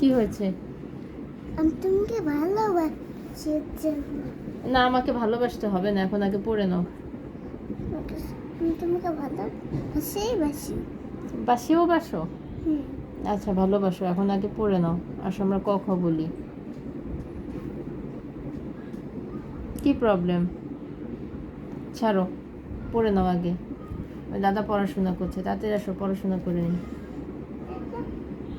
কি হয়েছে? আমি তোমাকে ভালোবাসি। না, আমাকে ভালোবাসতে হবে না, এখন আগে পড়ে নাও। আমি তোমাকে ভালোবাসি। বাসিও বাসো? হুম। আচ্ছা, ভালোবাসো, এখন আগে পড়ে নাও। আসো আমরা ক খ বলি। কি প্রবলেম? ছাড়ো, পড়ে নাও আগে। ওই দাদা পড়াশোনা করছে, তাড়াতাড়ি আসো, পড়াশোনা করে নিই।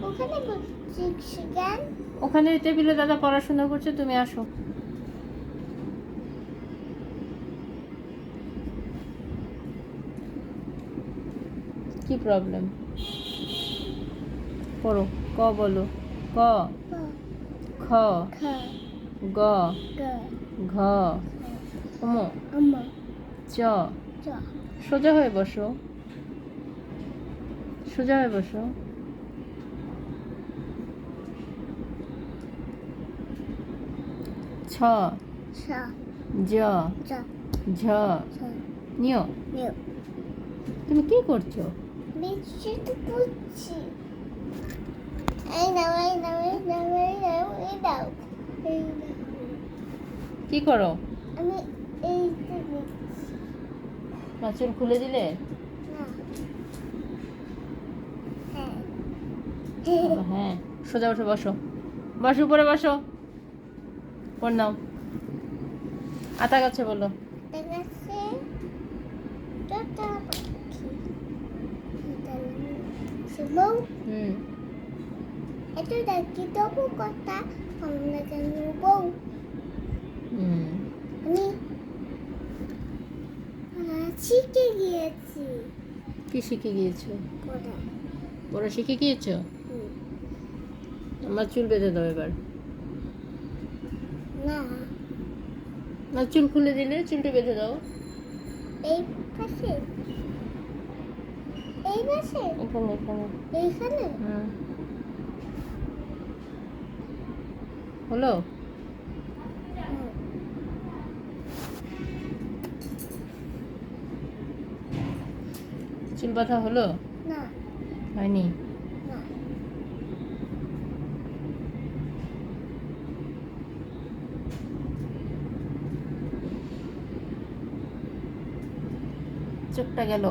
ওখানে করছি কেন? ওখানে টেবিলে দাদা পড়াশোনা করছে, তুমি আসো। কি প্রবলেম? পড়ো। ক বলো। ক, খ, গ, ঘ, ম, চ। সোজা হয়ে বসো, সোজা হয়ে বসো। ছ, জ, ঝ, নিয়। তুমি কি করছো? বিচ্ছুত করছি। এই নাও, এই নাও, এই নাও, এই নাও, এই দাও, এই নাও। কি করো? আমি এইটা নিচ্ছি। চুল খুলে দিলে? না। হ্যাঁ। হ্যাঁ, সোজা উঠে বসো, বসো, উপরে বসো। পড় নাও। আতা গাছে বলো। দেখা যাচ্ছে টাটা পাখি। শুনো, হুম। এত ডাকি তবু কথা আমরা কেন বউ? হুম। আমি শিখে গিয়েছি। কি শিখে গিয়েছো? পড়া। পড়া শিখে গিয়েছো? আমার চুল বেঁধে দাও এবার। না, না, চুল খুলে দিলে চুলটা বেঁধে দাও। এই পাশে, এই পাশে, এখানে এখানে। এইখানে। হুম। হলো? চুল বাঁধা হলো? না, হয়নি? না। চোখটা গেল।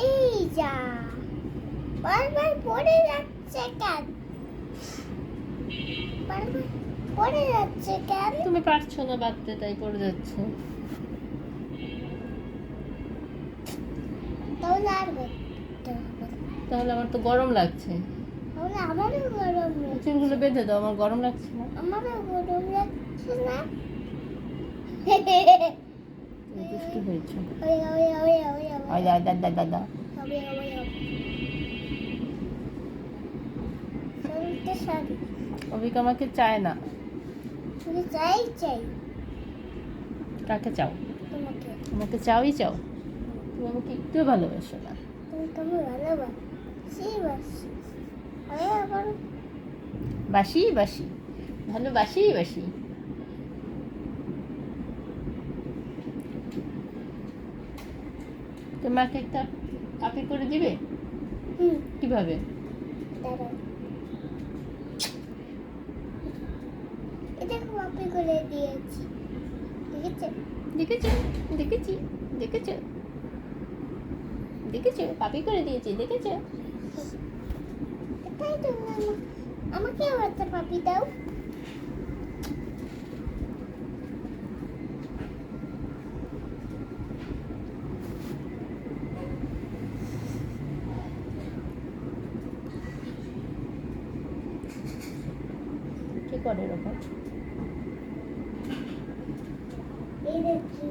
এই যা, বারবার পড়ে যাচ্ছে কেন? বারবার পড়ে যাচ্ছে কেন? তুমি পারছো না বাঁধতে, তাই পড়ে যাচ্ছে। তাহলে আর করতে হবে। তাহলে আমার তো গরম লাগছে। তাহলে আমারও গরম লাগছে। চুলগুলো বেঁধে দাও, আমার গরম লাগছে না। আমারও গরম লাগছে না। তুমি দুষ্টু হয়েছো। ওই ওই ওই ওই ওই দাদা দাদা দাদা। ওই ওই চলতে সারি। অভিক আমাকে চায় না। তুমি চাই চাই কাকে চাও? তোমাকে। আমাকে চাওই চাও? তুমি আমাকে একটু ভালোবাসো না। তুমি তুমি ভালোবাসি বাসি। আরে আবার বাসি বাসি, ভালোবাসি বাসি। তোমাকে একটা কাপি করে দিবে? কিভাবে? দাঁড়াও, এটা কপি করে দিয়েছি। দেখেছো? দেখেছো? দেখেছি, দেখেছো, দেখেছো, কাপি করে দিয়েছি, দেখেছো? এটাই তো আমাকে আবার একটা পাপি দাও। কি করে এরকম? এই দেখি।